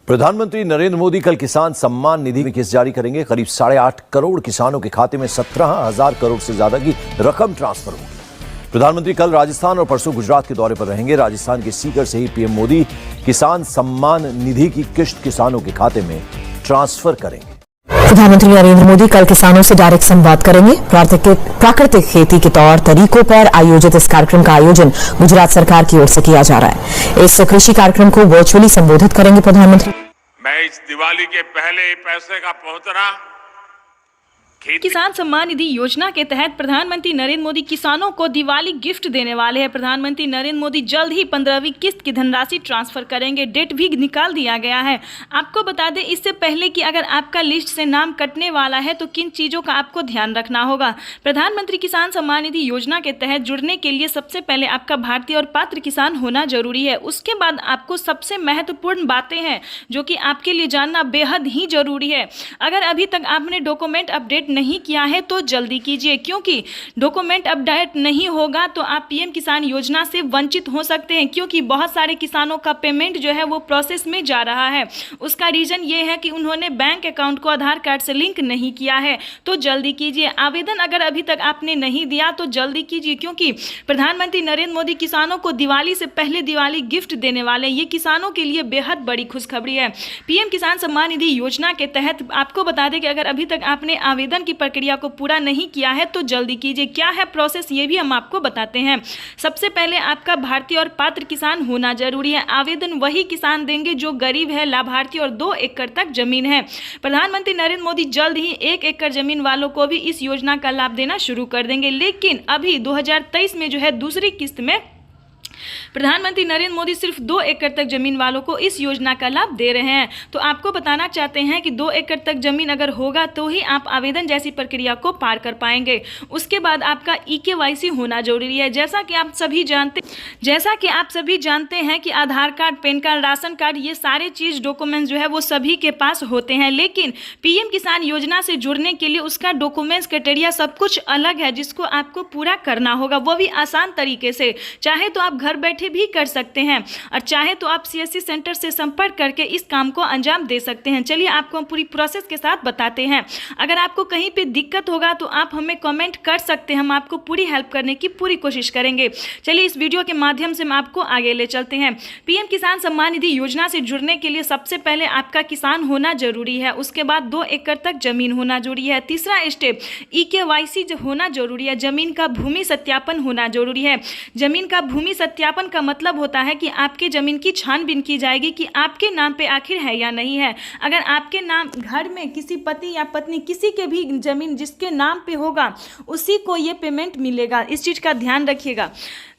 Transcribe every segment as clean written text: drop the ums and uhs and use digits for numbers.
प्रधानमंत्री नरेंद्र मोदी कल किसान सम्मान निधि में किस्त जारी करेंगे। करीब 8.5 करोड़ किसानों के खाते में 17,000 करोड़ से ज्यादा की रकम ट्रांसफर होगी। प्रधानमंत्री कल राजस्थान और परसों गुजरात के दौरे पर रहेंगे। राजस्थान के सीकर से ही पीएम मोदी किसान सम्मान निधि की किस्त किसानों के खाते में ट्रांसफर करेंगे। प्रधानमंत्री नरेंद्र मोदी कल किसानों से डायरेक्ट संवाद करेंगे। प्राकृतिक खेती के तौर तरीकों पर आयोजित इस कार्यक्रम का आयोजन गुजरात सरकार की ओर से किया जा रहा है। इस कृषि कार्यक्रम को वर्चुअली संबोधित करेंगे प्रधानमंत्री। मैं इस दिवाली के पहले पैसे का पहुंचना किसान सम्मान निधि योजना के तहत प्रधानमंत्री नरेंद्र मोदी किसानों को दिवाली गिफ्ट देने वाले हैं। प्रधानमंत्री नरेंद्र मोदी जल्द ही 15वीं किस्त की धनराशि ट्रांसफर करेंगे। डेट भी निकाल दिया गया है। आपको बता दें इससे पहले कि अगर आपका लिस्ट से नाम कटने वाला है तो किन चीज़ों का आपको ध्यान रखना होगा। प्रधानमंत्री किसान सम्मान निधि योजना के तहत जुड़ने के लिए सबसे पहले आपका भारतीय और पात्र किसान होना जरूरी है। उसके बाद आपको सबसे महत्वपूर्ण बातें हैं जो कि आपके लिए जानना बेहद ही जरूरी है। अगर अभी तक आपने डॉक्यूमेंट अपडेट नहीं किया है तो जल्दी कीजिए, क्योंकि डॉक्यूमेंट अपडेट नहीं होगा तो आप पीएम किसान योजना से वंचित हो सकते हैं, क्योंकि बहुत सारे किसानों का पेमेंट जो है वो प्रोसेस में जा रहा है। उसका रीजन ये है कि उन्होंने बैंक अकाउंट को आधार कार्ड से लिंक नहीं किया है। तो जल्दी कीजिए। आवेदन अगर अभी तक आपने नहीं दिया तो जल्दी कीजिए, क्योंकि प्रधानमंत्री नरेंद्र मोदी किसानों को दिवाली से पहले दिवाली गिफ्ट देने वाले। ये किसानों के लिए बेहद बड़ी खुशखबरी है। पीएम किसान सम्मान निधि योजना के तहत आपको बता दें कि अगर अभी तक आपने आवेदन की प्रक्रिया को पूरा नहीं किया है तो जल्दी कीजिए। क्या है प्रोसेस ये भी हम आपको बताते हैं। सबसे पहले आपका भारतीय और पात्र किसान होना जरूरी है। आवेदन वही किसान देंगे जो गरीब है, लाभार्थी और 2 एकड़ तक जमीन है। प्रधानमंत्री नरेंद्र मोदी जल्द ही 1 एकड़ जमीन वालों को भी इस योजना का लाभ देना शुरू कर देंगे, लेकिन अभी 2023 में जो है दूसरी किस्त में प्रधानमंत्री नरेंद्र मोदी सिर्फ 2 एकड़ तक जमीन वालों को इस योजना का लाभ दे रहे हैं। तो आपको बताना चाहते हैं कि 2 एकड़ तक जमीन अगर होगा तो ही आप आवेदन जैसी प्रक्रिया को पार कर पाएंगे। उसके बाद आपका EKYC होना जरूरी है। जैसा कि आप सभी जानते हैं कि Aadhaar card, PAN card, ration card, ये सारे चीज़ डॉक्यूमेंट्स जो है वो सभी के पास होते हैं, लेकिन पीएम किसान योजना से जुड़ने के लिए उसका डॉक्यूमेंट्स क्राइटेरिया सब कुछ अलग है, जिसको आपको पूरा करना होगा, वो भी आसान तरीके से। चाहे तो आप घर बैठे भी कर सकते हैं और चाहे तो आप CSC सेंटर से संपर्क करके इस काम को अंजाम दे सकते हैं। चलिए आपको हम पूरी प्रोसेस के साथ बताते हैं। अगर आपको कहीं पे दिक्कत होगा तो आप हमें कमेंट कर सकते हैं, हम आपको पूरी हेल्प करने की पूरी कोशिश करेंगे। चलिए इस वीडियो के माध्यम से हम आपको आगे ले चलते हैं। पीएम किसान सम्मान निधि योजना से जुड़ने के लिए सबसे पहले आपका किसान होना जरूरी है। उसके बाद 2 एकड़ तक जमीन होना जरूरी है। तीसरा स्टेप EKYC होना जरूरी है। जमीन का भूमि सत्यापन होना जरूरी है। जमीन का भूमि सत्यापन का मतलब होता है कि आपके जमीन की छानबीन की जाएगी कि आपके नाम पे आखिर है या नहीं है। अगर आपके नाम घर में किसी पति या पत्नी किसी के भी जमीन जिसके नाम पे होगा उसी को ये पेमेंट मिलेगा। इस चीज़ का ध्यान रखिएगा,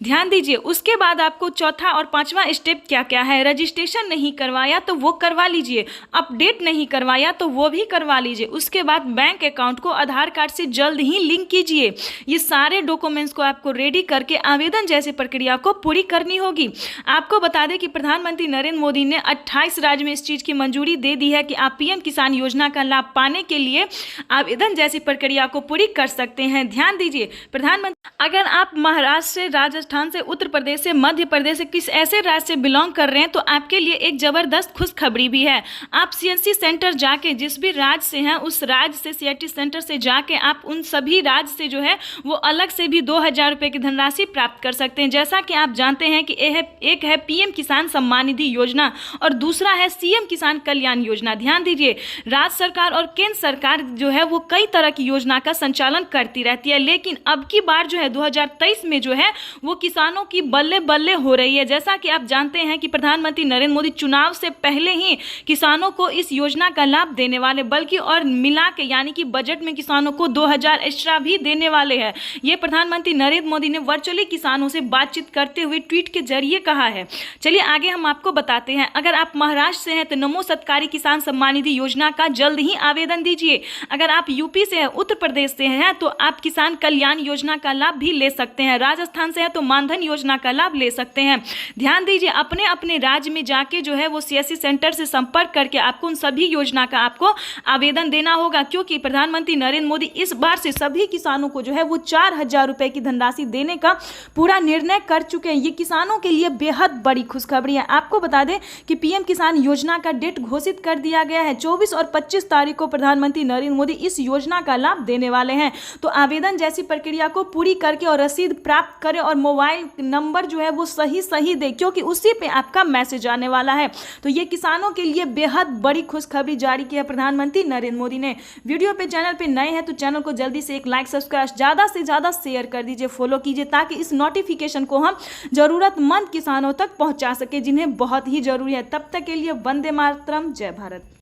ध्यान दीजिए। उसके बाद आपको चौथा और 5वां स्टेप क्या क्या है। रजिस्ट्रेशन नहीं करवाया तो वो करवा लीजिए, अपडेट नहीं करवाया तो वो भी करवा लीजिए। उसके बाद बैंक अकाउंट को आधार कार्ड से जल्द ही लिंक कीजिए। ये सारे डॉक्यूमेंट्स को आपको रेडी करके आवेदन जैसी प्रक्रिया को पूरी करनी होगी। आपको बता दें कि प्रधानमंत्री नरेंद्र मोदी ने 28 राज्य में इस चीज़ की मंजूरी दे दी है कि आप पीएम किसान योजना का लाभ पाने के लिए आवेदन जैसी प्रक्रिया को पूरी कर सकते हैं। ध्यान दीजिए, प्रधानमंत्री अगर आप महाराष्ट्र से, राजस्थान से, उत्तर प्रदेश से, मध्य प्रदेश से, किस ऐसे राज्य से बिलोंग कर रहे हैं तो आपके लिए एक ज़बरदस्त खुशखबरी भी है। आप CSC सेंटर जाके जिस भी राज्य से हैं उस राज्य से CSC सेंटर से जाके आप उन सभी राज्य से जो है वो अलग से भी 2000 रुपये की धनराशि प्राप्त कर सकते हैं। जैसा कि आप जानते हैं कि एक है पीएम किसान सम्मान निधि योजना और दूसरा है CM किसान कल्याण योजना। ध्यान दीजिए, राज्य सरकार और केंद्र सरकार जो है वो कई तरह की योजना का संचालन करती रहती है, लेकिन अब की बार जो है 2023 में जो है वो किसानों की बल्ले बल्ले हो रही है। जैसा कि आप जानते हैं कि प्रधानमंत्री नरेंद्र मोदी चुनाव से पहले ही किसानों को इस योजना का लाभ देने वाले, बल्कि और मिला के यानी कि बजट में किसानों को 2000 एक्स्ट्रा भी देने वाले हैं। ये प्रधानमंत्री नरेंद्र मोदी ने वर्चुअली किसानों से बातचीत करते हुए ट्वीट के जरिए कहा है। चलिए आगे हम आपको बताते हैं। अगर आप महाराष्ट्र से हैं तो नमो सत्कारी किसान सम्मान निधि योजना का जल्द ही आवेदन दीजिए। अगर आप यूपी से हैं, उत्तर प्रदेश से हैं तो आप किसान कल्याण योजना का लाभ भी ले सकते हैं। राजस्थान से है तो मानधन योजना का लाभ ले सकते हैं। ध्यान दीजिए, अपने अपने राज्य में जाके जो है वो CSC सेंटर से संपर्क करके आपको उन सभी योजना का आपको आवेदन देना होगा, क्योंकि प्रधानमंत्री नरेंद्र मोदी इस बार से सभी किसानों को जो है वो 4000 रुपये की धनराशि देने का पूरा निर्णय कर चुके हैं। ये किसानों के लिए बेहद बड़ी खुशखबरी है। आपको बता दें कि पीएम किसान योजना का डेट घोषित कर दिया गया है। 24 और 25 तारीख को प्रधानमंत्री नरेंद्र मोदी इस योजना का लाभ देने वाले हैं। तो आवेदन जैसी प्रक्रिया को पूरी करके और रसीद प्राप्त करें और मोबाइल नंबर जो है वो सही दें, क्योंकि उसी पे आपका मैसेज आने वाला है। तो ये किसानों के लिए बेहद बड़ी खुशखबरी जारी की है प्रधानमंत्री नरेंद्र मोदी ने। वीडियो पे चैनल पे नए हैं तो चैनल को जल्दी से एक लाइक सब्सक्राइब ज़्यादा से ज़्यादा शेयर कर दीजिए, फॉलो कीजिए, ताकि इस नोटिफिकेशन को हम जरूरतमंद किसानों तक पहुंचा सके जिन्हें बहुत ही जरूरी है। तब तक के लिए वंदे मातरम, जय भारत।